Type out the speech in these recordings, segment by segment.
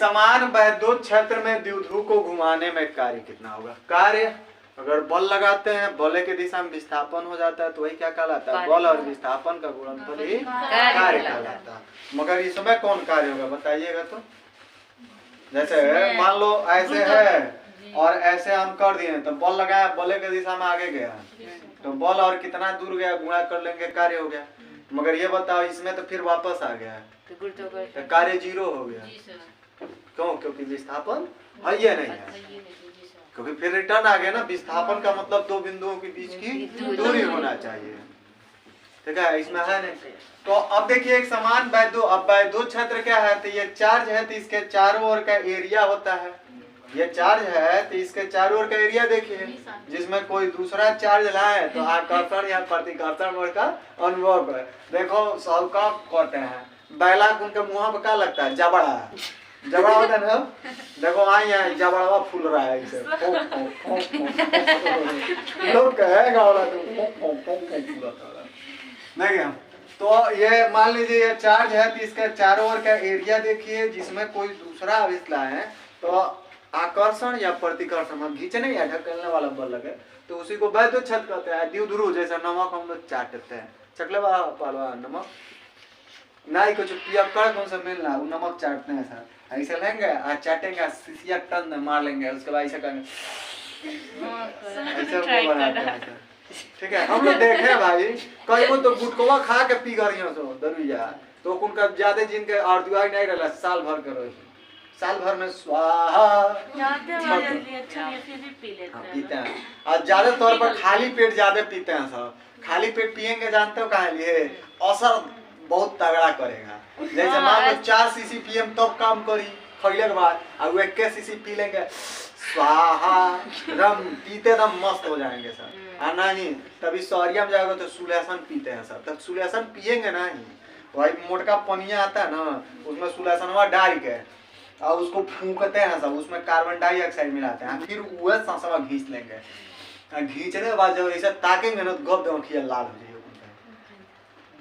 समान वैद्युत क्षेत्र में द्विध्रुव को घुमाने में कार्य कितना होगा? कार्य अगर बल लगाते हैं, बल के दिशा में विस्थापन हो जाता है तो वही क्या कहलाता है? बल और विस्थापन का गुणनफल ही कार्य कहलाता है। मगर इसमें कौन कार्य होगा बताइएगा तो? जैसे मान लो ऐसे है और ऐसे हम कर दिए तो बल लगाया, बल के दिशा में आगे गया तो बल और कितना दूर गया गुणा कर लेंगे, कार्य हो गया। मगर ये बताओ इसमें तो फिर वापस आ गया तो कार्य जीरो हो गया। क्यों? क्योंकि विस्थापन है ये नहीं है, क्योंकि फिर रिटर्न आ गया ना। विस्थापन का मतलब दो बिंदुओं के बीच की दूरी होना चाहिए, ठीक है? इसमें है नहीं। तो अब देखिए एक समान वैद्युत क्षेत्र क्या है? तो ये चार्ज है तो इसके चारों ओर का एरिया होता है। ये चार्ज है तो इसके चारों ओर का एरिया देखिए, जिसमें कोई दूसरा चार्ज लाए तो आकर्षण या प्रतिकर्षण बल का अनुभव है। देखो सबका कहते हैं बैला उनके मुंह पे क्या लगता है? जबड़ा, जबड़ा होता है ना। देखो आई है जबड़वा फूल रहा है इसे, लोग कहेगा नहीं। तो ये मान लीजिए ये चार्ज है तो इसका चारों ओर का एरिया देखिए, जिसमें कोई दूसरा आवेश लाए तो आकर्षण या प्रतिकर्षण में खींचने या ढकेलने वाला बल लगे तो उसी को वैद्युत क्षेत्र कहते हैं। द्विध्रुव जैसे नमक हम लोग चाटते हैं, चकले पालवा नमक नहीं कुछ पियक्कड़ कौन सा मिलना वो नमक चाटते हैं सर, ऐसे लेंगे और चाटेंगे, शीशिया टन मार लेंगे, उसके बाद ऐसे करेंगे, ऐसे वो बनाते हैं सर। ठीक है, हम लोग देखे भाई कई को तो गुटकवा खा के पी गरियों सो दरुइया तो उनका ज्यादा जिनके आर्दुआई नहीं रहला साल भर करो, साल भर में स्वाहा पीते हैं। और ज्यादा तौर पर खाली पेट ज्यादा पीते हैं सब। खाली पेट पियेंगे जानते हो कहाँ लिए? असर बहुत तगड़ा करेगा। जैसे मान लो 4 सीसी पियम तब काम करी खैले के बाद, और 1 सीसी पी लेंगे स्वाहा रम पीते दम मस्त हो जाएंगे सर। और नहीं तभी सौरिया में जाएगा तो सुलेसन पीते हैं सर, तब सुलेसन पियेंगे नहीं, वही मोटका पनिया आता है ना उसमें सुलेसनवा डाल के और उसको फूंकते हैं सब, उसमें कार्बन डाइऑक्साइड मिलाते हैं, फिर वह सांसवा घींच लेंगे। घींचने के बाद जब ऐसे ताकेंगे ना तो गप देखिए लाल हो जाएगा,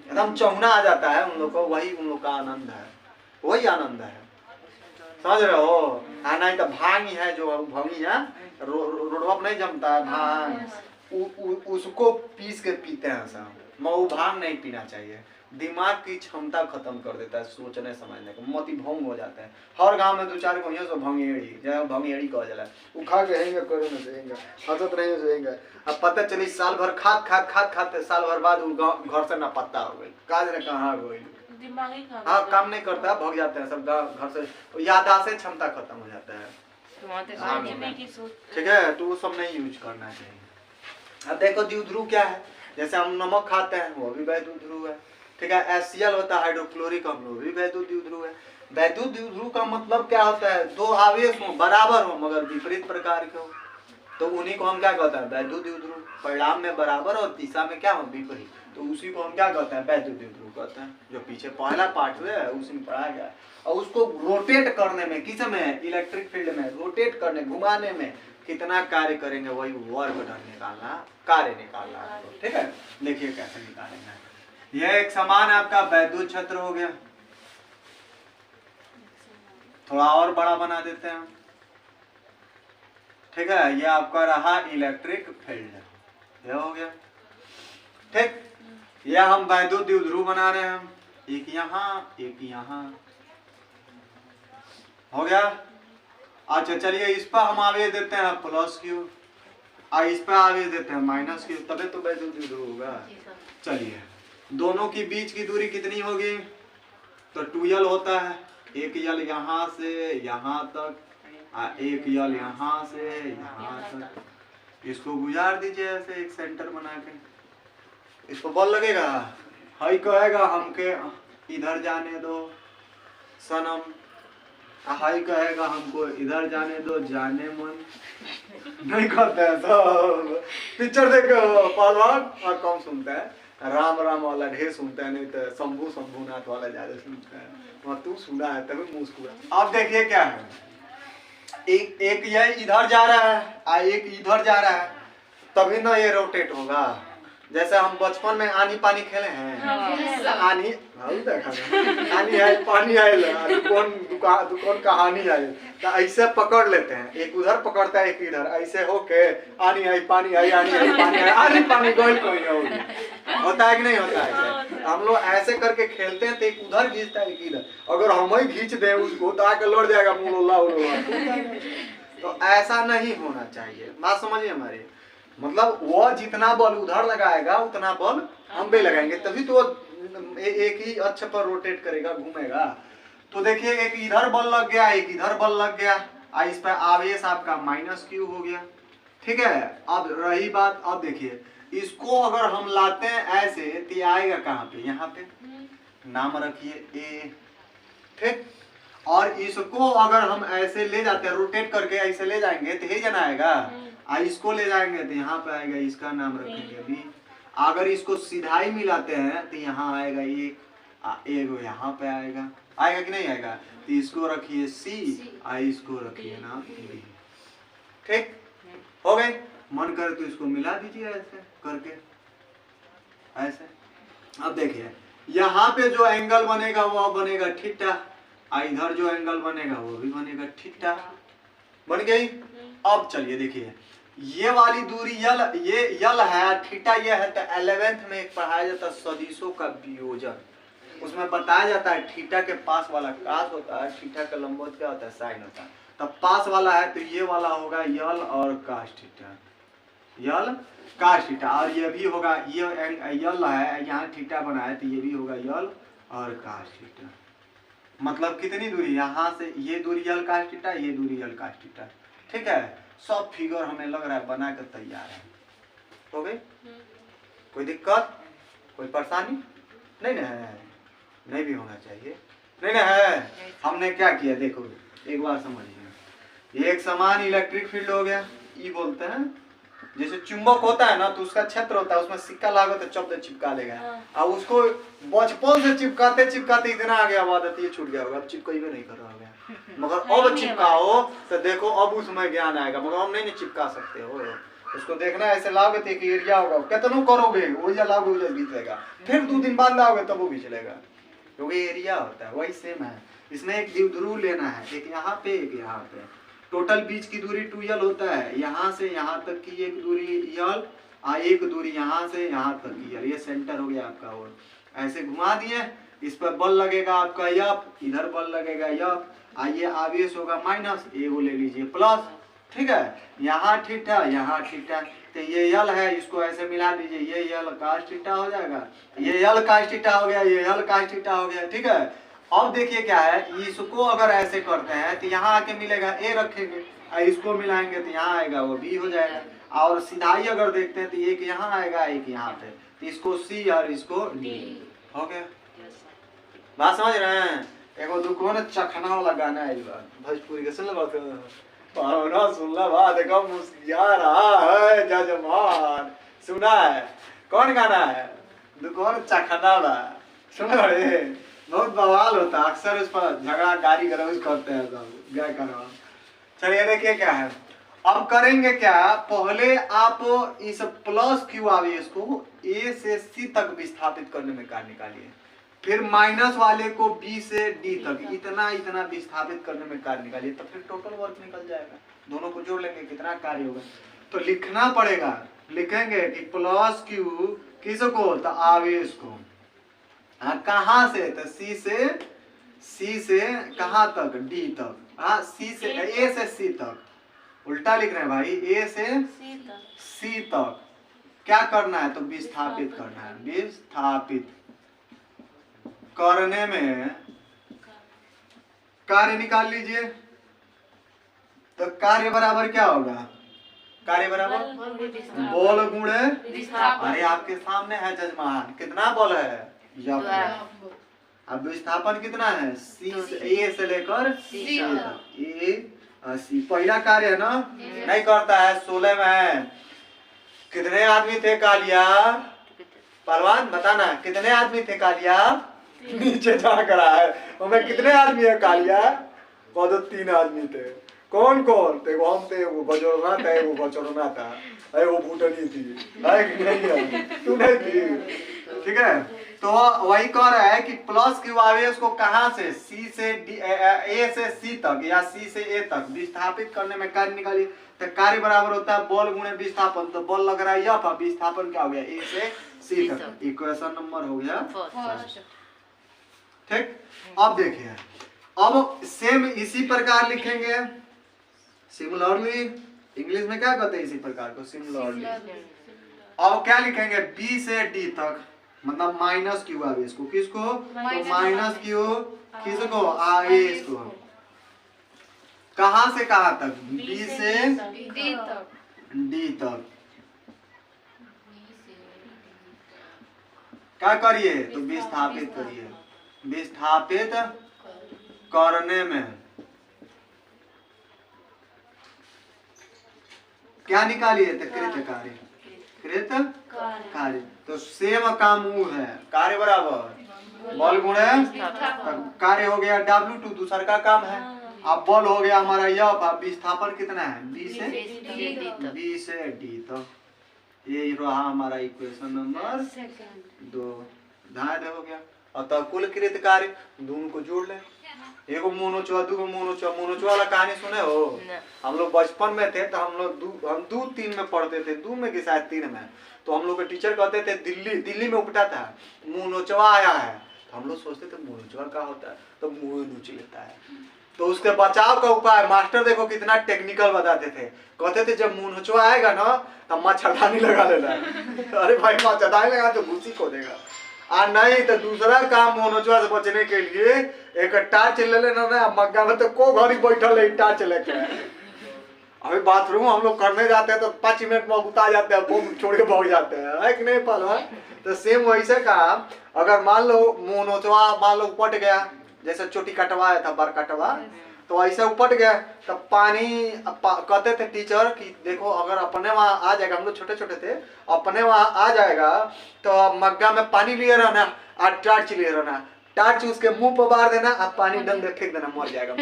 एकदम चौना आ जाता है उन लोग को। वही उन लोग का आनंद है, वही आनंद है, समझ रहे हो? नहीं तो भांग ही है जो भंगी है रोडवा नहीं जमता है भांग, उसको पीस के पीते हैं सब। मऊ भांग नहीं पीना चाहिए, दिमाग की क्षमता खत्म कर देता है सोचने समझने को, मोती भंग हो जाता है। हर गांव में 2-4 को सो भंगेड़ी जब भंगेड़ी कह जाला वो खा के हेंगे करे न सोएंगे, हंसत नहीं सोएंगे। अब पता चली साल भर खाते साल भर बाद वो घर से ना पत्ता हो गई, काज ने कहाँ गई, हाँ काम नहीं करता, भग जाते हैं सब घर से, याददाश्त क्षमता खत्म हो जाता है। ठीक है, तो वो सब नहीं यूज करना चाहिए। अब देखो द्विध्रुव क्या है, जैसे हम नमक खाते हैं वो भी वैद्युत द्विध्रुव है। ठीक है, HCl होता है हाइड्रोक्लोरिक अम्ल, भी वैद्युत द्विध्रुव है। वैद्युत द्विध्रुव का मतलब क्या होता है? 2 आवेश हो बराबर हो मगर विपरीत प्रकार के हो तो उन्हीं को हम क्या कहते हैं? वैद्युत द्विध्रुव। परिणाम में बराबर और दिशा में क्या हो? विपरीत, तो उसी को हम क्या कहते हैं? वैद्युत द्विध्रुव कहते हैं। जो पीछे पहला पार्ट हुआ है उसी में पढ़ाया गया। और उसको रोटेट करने में किस में? इलेक्ट्रिक फील्ड में रोटेट करने घुमाने में कितना कार्य करेंगे वही वर्क डन निकालना, कार्य निकालना। ठीक है, देखिए कैसे निकालेंगे। यह एक समान आपका वैद्युत क्षेत्र हो गया। थोड़ा और बड़ा बना देते हैं। ठीक है, यह आपका रहा इलेक्ट्रिक फील्ड, यह हो गया। ठीक, यह हम वैद्युत द्विध्रुव बना रहे हैं, एक यहाँ एक यहाँ, हो गया। अच्छा चलिए इस पर हम आवेश देते हैं +Q और इस पर आवेश देते हैं -Q, तबे तो वैद्युत द्विध्रुव होगा। चलिए दोनों की बीच की दूरी कितनी होगी? तो 2L होता है, 1L यहाँ से यहाँ तक और 1L यहाँ से यहाँ तक। इसको गुजार दीजिए ऐसे एक सेंटर बना के, इसको बल लगेगा, हाई कहेगा हमके इधर जाने दो सनम, हाई कहेगा हमको इधर जाने दो जाने मन। नहीं करते हैं सब, पिक्चर देख पहलवान और कम सुनता है, राम राम वाला ढेर सुनता है, नहीं तो शंभू शंभूनाथ वाला ज्यादा सुनता है। वहाँ तू सुना है तभी मुस्कुरा। अब देखिए क्या है, एक ये इधर जा रहा है और एक इधर जा रहा है, तभी ना ये रोटेट होगा। जैसे हम बचपन में आनी पानी खेले हैं, आनी आनी आए पानी आए दुकान कहानी आए, तो ऐसे पकड़ लेते हैं, एक उधर पकड़ता है एक इधर, ऐसे होके आनी आई पानी आई, आनी आई पानी आई, आनी पानी गोल कोई होता है कि नहीं होता है? हम लोग ऐसे करके खेलते हैं तो एक उधर खींचता है एक इधर, अगर हम ही खींच दें उसको तो आके लड़ जाएगा मुँह। तो ऐसा नहीं होना चाहिए, बात समझिए हमारी। मतलब वो जितना बल उधर लगाएगा उतना बल हम भी लगाएंगे, तभी तो एक ही अक्ष पर रोटेट करेगा, घूमेगा। तो देखिए एक इधर बल लग गया, एक इधर बल लग गया, इस पर आवेश आपका -q हो गया, ठीक है। अब रही बात, अब देखिए इसको अगर हम लाते हैं ऐसे तो आएगा कहाँ पे, यहाँ पे नाम रखिए A, ठीक। और इसको अगर हम ऐसे ले जाते हैं, रोटेट करके ऐसे ले जाएंगे तो ये जना आएगा, इसको ले जाएंगे तो यहाँ पे आएगा, इसका नाम रखेंगे B। अगर इसको सीधाई मिलाते हैं तो यहाँ आएगा एक यहाँ पे आएगा, आएगा कि नहीं आएगा? तो इसको रखिए C, इसको रखिए ना B, ठीक हो गए। मन करे तो इसको मिला दीजिए ऐसे करके, ऐसे। अब देखिए यहाँ पे जो एंगल बनेगा वो बनेगा थीटा, इधर जो एंगल बनेगा वो भी बनेगा थीटा, बन गई। अब चलिए देखिए ये वाली दूरी यल, ये यल है, थीटा ये है। तो 11th में एक पढ़ाया जाता है सदिशों का वियोजन, उसमें बताया जाता है थीटा के पास वाला कास होता है, थीटा का लंबवत क्या होता है, साइन होता है। तब पास वाला है तो ये वाला होगा यल और कास थीटा, यल कास थीटा, और ये भी होगा, ये यल है यहाँ थीटा बना है तो ये भी होगा यल और कास थीटा। मतलब कितनी दूरी, यहाँ से ये दूरी यल कास थीटा, ये दूरी यल कास थीटा, ठीक है। सब फिगर हमें लग रहा है बना कर तैयार है, हो गई। कोई दिक्कत, कोई परेशानी नहीं ना है? नहीं भी होना चाहिए, नहीं ना है। हमने क्या किया देखो, एक बार समझिए, एक समान इलेक्ट्रिक फील्ड हो गया, ई बोलते हैं। जैसे चुंबक होता है ना तो उसका क्षेत्र होता है, उसमें सिक्का लागो तो चप चिपका लेगा, अब उसको बचपन से चिपकाते चिपकाते इतना आ गया आदत, ये छूट गया होगा, अब चिपकाइबे नहीं कर रहा होगा। मगर अब चिपकाओ तो देखो अब उसमें ज्ञान आएगा, मगर हम नहीं चिपका सकते हो। उसको देखना ऐसे लाओगे तो एक एरिया होगा, कितना करोगे वही लाओगे वो जल्दी चलेगा, फिर 2 दिन बाद लाओगे तब वो भी चलेगा, क्योंकि एरिया होता है। वही सेम है, इसमें एक द्विध्रुव लेना है, एक यहाँ पे एक यहाँ पे। टोटल बीच की दूरी 2l होता है, यहाँ से यहाँ तक की एक दूरी l, एक दूरी यहाँ से यहाँ तक की l, ये सेंटर हो गया आपका। और ऐसे घुमा दिए, इस पर बल लगेगा आपका F, इधर बल लगेगा F, ये आवेश होगा माइनस, एगो ले लीजिए प्लस, ठीक है। यहाँ थीटा यहाँ थीटा, तो ये यल है, इसको ऐसे मिला दीजिए, ये यल कास थीटा हो जाएगा, ये यल कास थीटा हो गया, ये यल कास थीटा हो गया, ठीक है। अब देखिए क्या है, इसको अगर ऐसे करते हैं तो यहाँ आके मिलेगा A रखेंगे, इसको मिलाएंगे तो यहाँ आएगा वो B हो जाएगा। और सीधाई अगर देखते हैं तो एक यहाँ आएगा एक यहाँ पे, तो इसको C और इसको D हो गया। बात समझ रहे हैं? एगो दुकान चखना वाला गाना है, भोजपुरी के सुन लो, सुन लो बात, देखो मुस्किया रहा है जजमान, सुना है? कौन गाना है? दुकान चखना वाला, सुन रहे? बहुत बवाल होता है, अक्सर उस पर झगड़ा गाली गलौज करते हैं सब, क्या करवा। चलिए देखिए क्या है, अब करेंगे क्या, पहले आप इस प्लस क्यू आवेश को A से C तक विस्थापित करने में कार्य निकालिए, फिर माइनस वाले को B से D तक इतना इतना विस्थापित करने में कार्य निकालिए, तो फिर टोटल वर्क निकल जाएगा। दोनों को जोड़ लेंगे कितना कार्य होगा, तो लिखना पड़ेगा, लिखेंगे कि प्लस क्यू किसको, तो आवेश को, कहाँ से, तो C से कहाँ तक, D तक, C से A से C तक, उल्टा लिख रहे हैं भाई, A से C तक क्या करना है, तो विस्थापित करना है। विस्थापित करने में कार्य निकाल लीजिए, तो कार्य बराबर क्या होगा, कार्य बराबर बल गुणे, अरे आपके सामने है जजमान, कितना बल है, अब विस्थापन कितना है, A से लेकर C तक, A पहला कार्य है ना, नहीं करता है, 16 में है। कितने आदमी थे कालिया, पहलवान बताना, कितने आदमी थे कालिया, नीचे जा कर है, उसमें कितने आदमी है कालिया, कह दो 3 आदमी थे, कौन कौन ते वो हम ते वो गजोरना था वो बचोरना था अरे वो भूटनी थी है कि नहीं है तू नहीं थी ठीक है। तो वही कह रहा है कि प्लस क्यू आवेश को कहां से सी से ए से सी तक या सी से ए तक विस्थापित करने में कार्य निकालिए तो कार्य बराबर होता है बल गुणे विस्थापन। तो बल लग रहा है यहाँ पर विस्थापन क्या हो गया ए से सी तक इक्वेशन नंबर हो गया फर्स्ट। ठीक अब देखिए अब सेम इसी प्रकार लिखेंगे सिमिलरली इंग्लिश में क्या कहते हैं इसी प्रकार को सिमिलरली। अब क्या लिखेंगे बी से डी तक मतलब माइनस क्यू आवेश को किसको तो माइनस क्यू किसको आवेश को कहां से कहां तक बी से डी तक क्या करिए तो विस्थापित करिए विस्थापित करने में क्या निकालिए तो कृत कार्य कृत कार्य। तो सेम काम वो है कार्य बराबर बल गुणे कार्य हो गया W2 दूसरा का काम है। अब बल हो गया हमारा यह विस्थापन कितना है B से D। तो ये रहा हमारा इक्वेशन नंबर 2 ध्यान हो गया। अतः कुल कृत कार्य दोनों को जोड़ ले एगो मोनोचवा दूगो मोनोचवा वाला कहानी सुने हो हम लोग बचपन में थे तो हम लोग हम 2-3 में पढ़ते थे 2 में कि शायद 3 में। तो हम लोग के टीचर कहते थे दिल्ली में उपटा था मोनोचवा आया है तो हम लोग सोचते थे मोनोचवा क्या होता है तो मुंह नोच लेता है। तो उसके बचाव का उपाय मास्टर देखो कितना टेक्निकल बताते थे कहते थे जब मोनोचवा आएगा ना तब मच्छरदानी लगा लेना अरे भाई मच्छरदानी लगा तो घुसी को देगा आ नहीं तो दूसरा काम मोनोचवा से बचने के लिए एक टार्च ले लेना ना मग्गा में तो को घड़ी बैठल है टार्च लेके अभी बाथरूम हम लोग करने जाते हैं तो 5 मिनट में उतार जाते हैं बम छोड़ के भाग जाते हैं है कि नहीं पहलवान। तो सेम वैसे काम अगर मान लो मोनोचवा मान लो उपट गया जैसे चोटी कटवाया था बर कटवा तो ऐसे उपट गया तो पानी कहते थे टीचर कि देखो अगर अपने वहाँ आ जाएगा हम लोग छोटे छोटे थे अपने वहाँ आ जाएगा तो मग्गा में पानी लिए रहना और टार्च लिए रहना टार्च उसके मुंह पर मार देना और पानी डल दे फेंक देना मर जाएगा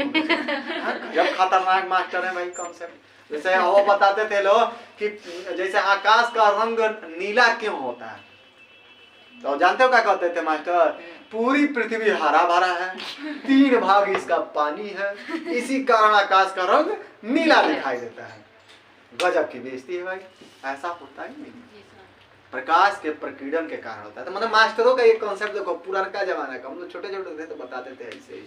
जब खतरनाक मास्टर है भाई कॉन्सेप्ट। जैसे वो बताते थे लोग कि जैसे आकाश का रंग नीला क्यों होता है तो जानते हो क्या कहते थे मास्टर पूरी पृथ्वी हरा भरा है 3 भाग इसका पानी है इसी कारण आकाश का रंग नीला दिखाई देता है। गजब की बेइज्जती है भाई ऐसा होता ही नहीं प्रकाश के प्रकीर्णन के कारण होता है। तो मतलब मास्टरों का ये कॉन्सेप्ट देखो पुराना जमाना का हम लोग छोटे छोटे थे तो बताते थे ऐसे ही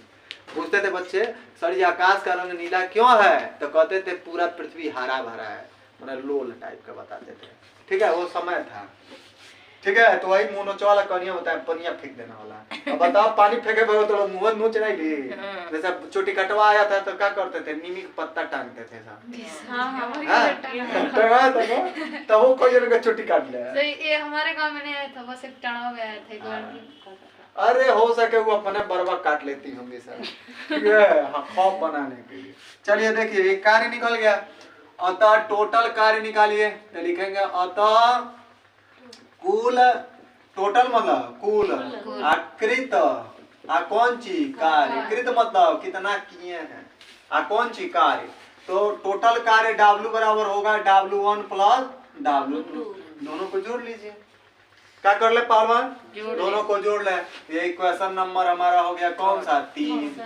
पूछते थे बच्चे सर ये आकाश का रंग नीला क्यों है तो कहते थे पूरा पृथ्वी हरा भरा है मतलब लोल टाइप का बताते थे। ठीक है वो समय था ठीक है। तो वही मोनोचवा वाला कनिया होता है पनिया फेंक देना वाला। अब बताओ पानी फेंके भाई तो मुंह नोच नहीं ली जैसे चोटी कटवा आया था तो क्या करते थे नीमी का पत्ता टांगते थे सब तो वो कोई जगह चोटी काट ले तो ये हमारे गांव में नहीं आया था बस एक टणवा में आया था एक बार। अरे हो सके वो अपने बरबा काट लेती हमेशा ठीक है खौफ बनाने के लिए। चलिए देखिए एक कार्य निकल गया अतः टोटल कार्य निकालिए तो लिखेंगे अतः कुल टोटल मतलब कुल कृत कौन ची कार्य कृत मतलब कितना किए हैं कौन ची कार्य तो टोटल कार्य W बराबर होगा W1 प्लस W2 दोनों को जोड़ लीजिए। क्या कर ले पहलवान दोनों को जोड़ ले ये इक्वेशन नंबर हमारा हो गया कौन सा 3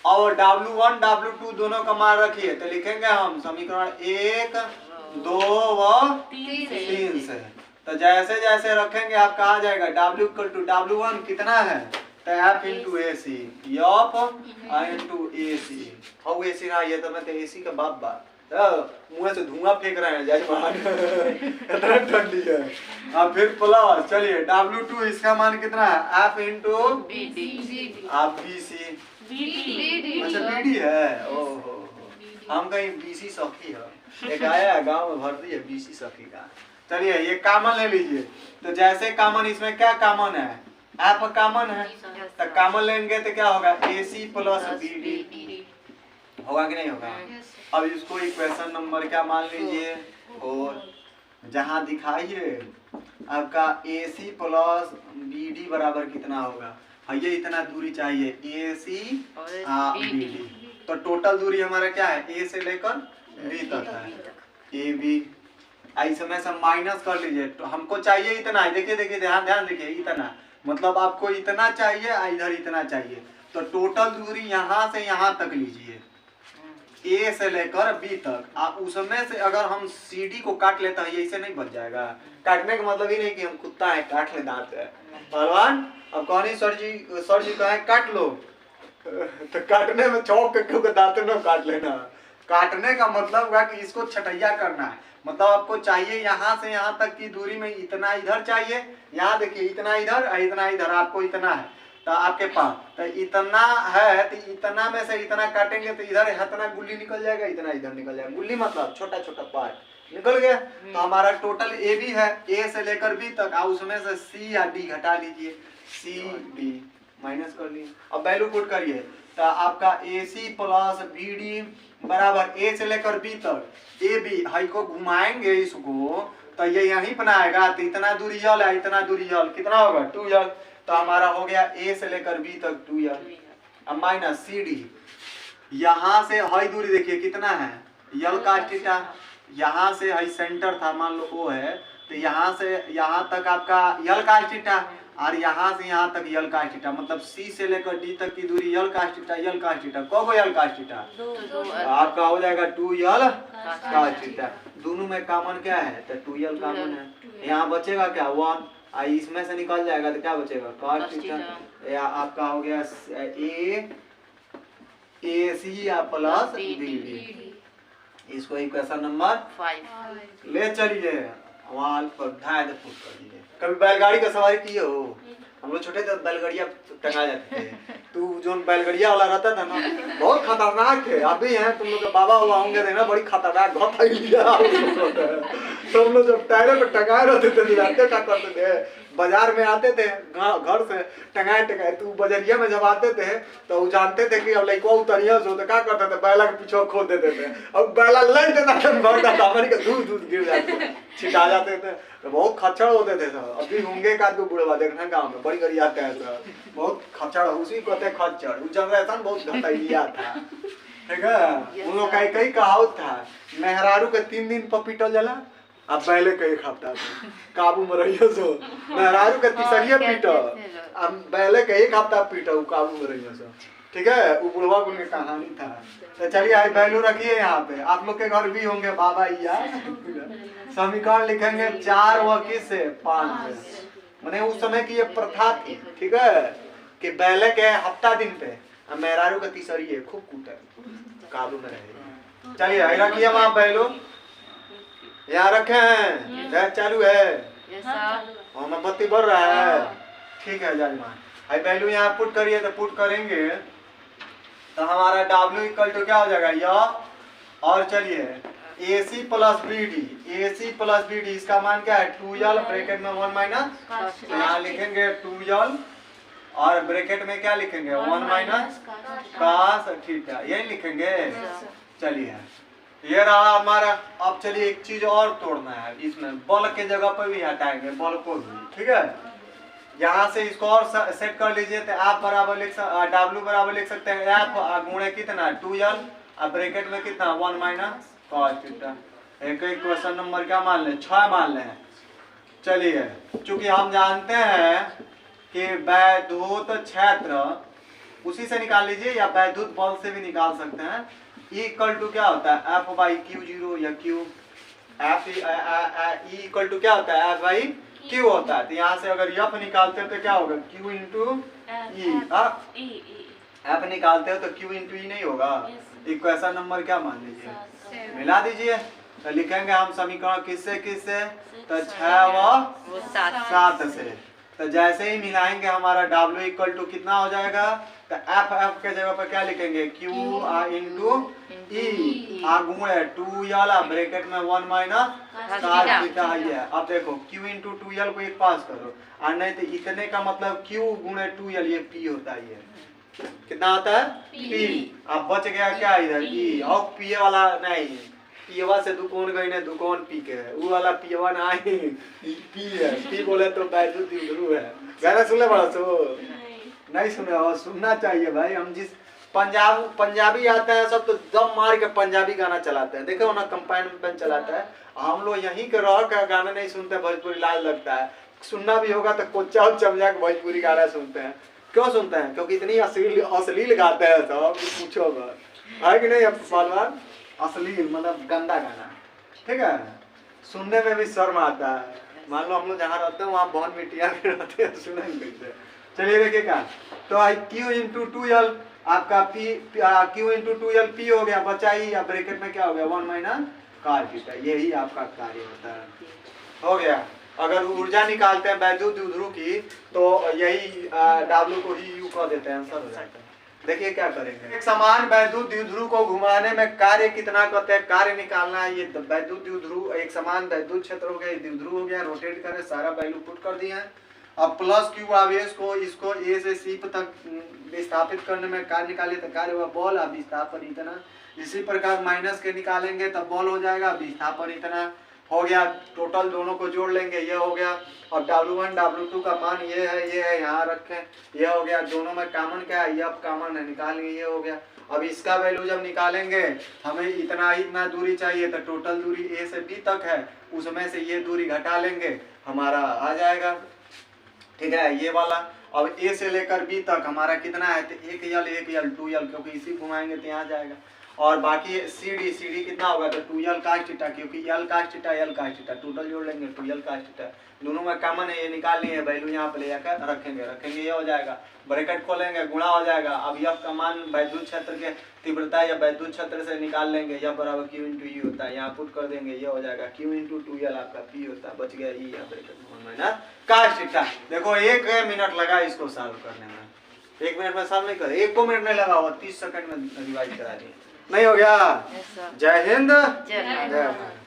और W1 W2 दोनों का मान रखिए तो लिखेंगे हम समीकरण 1 2 व 3 से। तो जैसे जैसे रखेंगे आपका आ जाएगा W इक्वल टू W1 कितना है तो F into A C F into A C how A C रहा ये तो मैं तो ए सी का बाप मुंह से धुआं फेंक रहे हैं जैसे बाहर इतना ठंडी है। फिर प्लस चलिए W2 इसका मान कितना है F इंटू आप BC अच्छा BD है ओहो हम कहीं BC सखी है एक आया गाँव में भर दी है BC सखी का। चलिए ये कॉमन ले लीजिए तो जैसे कॉमन इसमें क्या कॉमन है एफ कॉमन है तो कॉमन लेंगे तो क्या होगा AC प्लस BD होगा कि नहीं होगा। अब इसको इक्वेशन नंबर क्या मान लीजिए और जहां दिखाइए आपका AC प्लस BD बराबर कितना होगा ये इतना दूरी चाहिए AC BD तो टोटल दूरी हमारा क्या है, ए से लेकर बी तक है, ए बी। इसमें से माइनस कर लीजिए, तो हमको चाहिए इतना है, देखिए देखिए ध्यान ध्यान देखिए, इतना मतलब आपको इतना चाहिए, इधर इतना चाहिए, तो टोटल दूरी यहाँ से यहाँ तक लीजिए, ए से लेकर बी तक। आप उसमें से अगर हम सी डी को काट लेते हैं, ऐसे नहीं बच जाएगा। काटने का मतलब ही नहीं कि हम कुत्ता है काट ले दांत है पहलवान। अब कहनी सर जी कहे काट लो, तो काटने में चौक के क्यों दांत न काट लेना। काटने का मतलब है कि इसको छटैया करना है, मतलब आपको चाहिए यहाँ से यहाँ तक की दूरी में इतना इधर चाहिए, यहाँ देखिए इतना इधर इतना इधर, आपको इतना है तो आपके पास तो इतना है, तो इतना में से इतना काटेंगे तो इधर इतना गुल्ली निकल जाएगा, इतना इधर निकल जाएगा। गुल्ली मतलब छोटा छोटा पार्ट निकल गया। तो हमारा टोटल ए बी है, ए से लेकर बी तक, और उसमें से सी या डी घटा लीजिए, सी डी माइनस कर लीजिए। अब वैल्यू पुट करिए, तो आपका ए सी प्लस बी डी बराबर ए से लेकर बी तक, ए बी हाई को घुमाएंगे इसको तो ये यहीं पर आएगा, तो इतना दूरी यल है, इतना दूरी यल, कितना होगा 2 यल। तो हमारा हो गया ए से लेकर बी तक 2 यल। अब माइनस सी डी, यहाँ से हाई दूरी देखिए कितना है, यल cos थीटा। यहाँ से हाई सेंटर था मान लो वो है, तो यहाँ से यहाँ तक आपका यल cos थीटा, और यहाँ से यहाँ तक यल cos थीटा, मतलब सी से लेकर डी तक की दूरी यल cos थीटा, यल cos थीटा। कब यल cos थीटा, आपका हो जाएगा 2 यल cos थीटा। दोनों में कॉमन क्या है, तो 2 यल कॉमन है, यहाँ बचेगा क्या 1, इसमें से निकल जाएगा तो क्या बचेगा cos थीटा। या आपका हो गया ए सी या प्लस बी डी। इसको इक्वेशन नंबर 5 ले चलिए, वहाँ पर ढाई फुट कर दीजिए। कभी बैलगाड़ी का सवारी किए हो, हम लोग छोटे थे बैलगाड़िया टंगा जाते थे, तू जो बैलगाड़िया वाला रहता था ना बहुत खतरनाक थे। अभी हैं तुम लोग के बाबा हुआ होंगे ना, बड़ी खतरनाक घोटा लिया तो हम लोग जब टायरों पे टंगाए रहते थे, जानते क्या करते थे, बाजार में आते थे घर से टंगाए तू बजरिया में जब आते थे तो वो जानते थे कि अब लड़का उतरिया सो, तो क्या करते थे, बैला के पीछे खो देते थे, अब बैला लग देता था, हमारी दूध गिर जाते थे, छिटा जाते थे, तो बहुत खच्चड़ होते थे सर। अभी होंगे का तो बुढ़वा देखना गाँव में बड़ी गड़ी आते हैं सर, बहुत खच्चड़, उसी को कहते खच्चड़। वो जनरेशन बहुत घटैया था, ठीक है। उन लोग कई कहावत था, मेहरारू के 3 दिन पर पीटल जाला, अब पहले के 1 हफ्ता काबू में रहियो सो। मेहरारू के तीसरिया पीटो, अब पहले के 1 हफ्ता पीटो, काबू में रहियो सो, ठीक है। वो बुढ़वा कुल की कहानी था। तो चलिए आज वैल्यू रखिए यहाँ पे, आप लोग के घर भी होंगे बाबा यार। समीकरण लिखेंगे 4 व किस से 5 से, मैंने उस समय की ये प्रथा थी, ठीक है, कि पहले के हफ्ता दिन पे मेहरारू के तीसरी खूब कूटे, काबू में रहेगा। चलिए रखिए हम आप वैल्यू यहाँ रखे हैं, गैस चालू है, हमें बत्ती बढ़ रहा है, ठीक है जालिमा। हाई वैल्यू यहाँ पुट करिए, तो पुट करेंगे तो हमारा W इक्वल टू क्या हो जाएगा यह, और चलिए AC plus BD, AC plus BD इसका मान क्या है 2L, ब्रैकेट में 1 माइनस, तो यहाँ लिखेंगे 2L और ब्रैकेट में क्या लिखेंगे 1 माइनस cos थीटा, यही लिखेंगे। चलिए ये रहा हमारा। अब चलिए एक चीज और तोड़ना है, इसमें बल के जगह पर भी हटाएंगे बल को भी, ठीक है। यहाँ से इसको और सेट कर लीजिए, तो आप बराबर W बराबर लिख सकते हैं F गुणे कितना 2L और ब्रैकेट में कितना 1 माइनस cos थीटा। एक क्वेश्चन नंबर क्या मान लें 6 मान लें। चलिए चूंकि हम जानते हैं कि वैद्युत क्षेत्र उसी से निकाल लीजिए या वैद्युत बल से भी निकाल सकते हैं। E इक्वल टू क्या होता है F बाई Q0 या Q, F E equal to क्या होता है F बाई Q होता है। तो यहाँ से अगर F निकालते हो तो क्या होगा Q इंटू E, F निकालते हो तो Q इंटू E नहीं होगा। इक्वेशन नंबर क्या मान लीजिए, मिला दीजिए। तो लिखेंगे हम समीकरण किससे तो 6 व 7 से। तो जैसे ही मिलाएंगे हमारा W इक्वल टू कितना हो जाएगा, तो F के जगह पर क्या लिखेंगे Q इंटू E गुणे 2L ब्रैकेट में 1 माइनस cos थीटा है। अब देखो Q इंटू 2L को एक पास करो, और नहीं तो इतने का मतलब Q गुणे 2L, ये P होता है। ये कितना होता है P। अब बच गया क्या इधर E, और P वाला नहीं, पीवा से दुकान गई ने दुकान पी के है, वो वाला पीवा ना पी है, पी बोले तो वैद्युत ध्रुव है। गाना सुन ले बड़ा सो नहीं सुने हो, सुनना चाहिए भाई। हम जिस पंजाबी आता है सब तो दम मार के पंजाबी गाना चलाते हैं, देखो ना कंपाइन में चलाता है। हम लोग यहीं के रह के गाना नहीं सुनते, भोजपुरी लाज लगता है। सुनना भी होगा तो कोच्चा उच्चा के भोजपुरी गाना सुनते हैं। क्यों सुनते हैं? क्योंकि इतनी अश्लील गाते हैं सब, पूछो है कि नहीं पहलवान? अश्लील मतलब गंदा गाना, ठीक है, सुनने में भी शर्म आता है। मान लो हम लोग जहाँ रहते हैं वहाँ बहुत मिट्टिया भी रहते हैं, सुनेंगे कैसे? चलिए देखिए क्या, तो Q इंटू 2L आपका Q इंटू 2L P हो गया, बचा ही या ब्रैकेट में क्या हो गया 1 माइनस cos थीटा, यही आपका कार्य होता है। हो गया। अगर ऊर्जा निकालते हैं वैद्युत द्विध्रुव की तो यही W को ही U कह देते हैं, आंसर हो जाता है। देखिए क्या करेंगे, एक समान वैद्युत द्विध्रुव को घुमाने में कार्य कितना कहते हैं, कार्य निकालना है। ये वैद्युत द्विध्रुव एक समान वैद्युत क्षेत्र हो गया, द्विध्रुव हो गया, रोटेट करें, सारा वैल्यू पुट कर दिए हैं। अब प्लस Q आवेश को इसको A से C तक विस्थापित करने में कार्य निकालिए तो कार्य हुआ बॉल, अब विस्थापन इतना। इसी प्रकार माइनस के निकालेंगे तब बॉल हो जाएगा, विस्थापन इतना हो गया। टोटल दोनों को जोड़ लेंगे, ये हो गया। और W1 W2 का मान ये है यहाँ रखें, ये हो गया। दोनों में कॉमन क्या है, F कॉमन है, निकालेंगे, ये हो गया। अब इसका वैल्यू जब निकालेंगे हमें इतना दूरी चाहिए, तो टोटल दूरी A से B तक है, उसमें से ये दूरी घटा लेंगे, हमारा आ जाएगा, ठीक है, ये वाला। अब A से लेकर B तक हमारा कितना है, तो 1L 2L, क्योंकि इसी घुमाएंगे तो यहाँ जाएगा। और बाकी CD कितना होगा, तो 2L cos थीटा, क्योंकि L cos theta L cos theta, total जोड़ लेंगे 2L cos थीटा। दोनों में कॉमन है, ये निकाल लिए, वैल्यू यहाँ पे ले जाकर रखेंगे, ये हो जाएगा। ब्रैकेट खोलेंगे, गुणा हो जाएगा। अब F का मान वैद्युत क्षेत्र के तीव्रता या वैद्युत क्षेत्र से निकाल लेंगे, F बराबर Q इंटू E होता है, यहाँ पुट कर देंगे, ये हो जाएगा Q इंटू 2L आपका P होता है, बच गया E या ब्रैकेट cos थीटा। देखो 1 मिनट लगा इसको सॉल्व करने में, 1 मिनट में सॉल्व नहीं कर, 1 मिनट नहीं लगा हुआ, 30 सेकंड में रिवाइज करा दिए। नहीं हो गया? जय हिंद, जय भारत।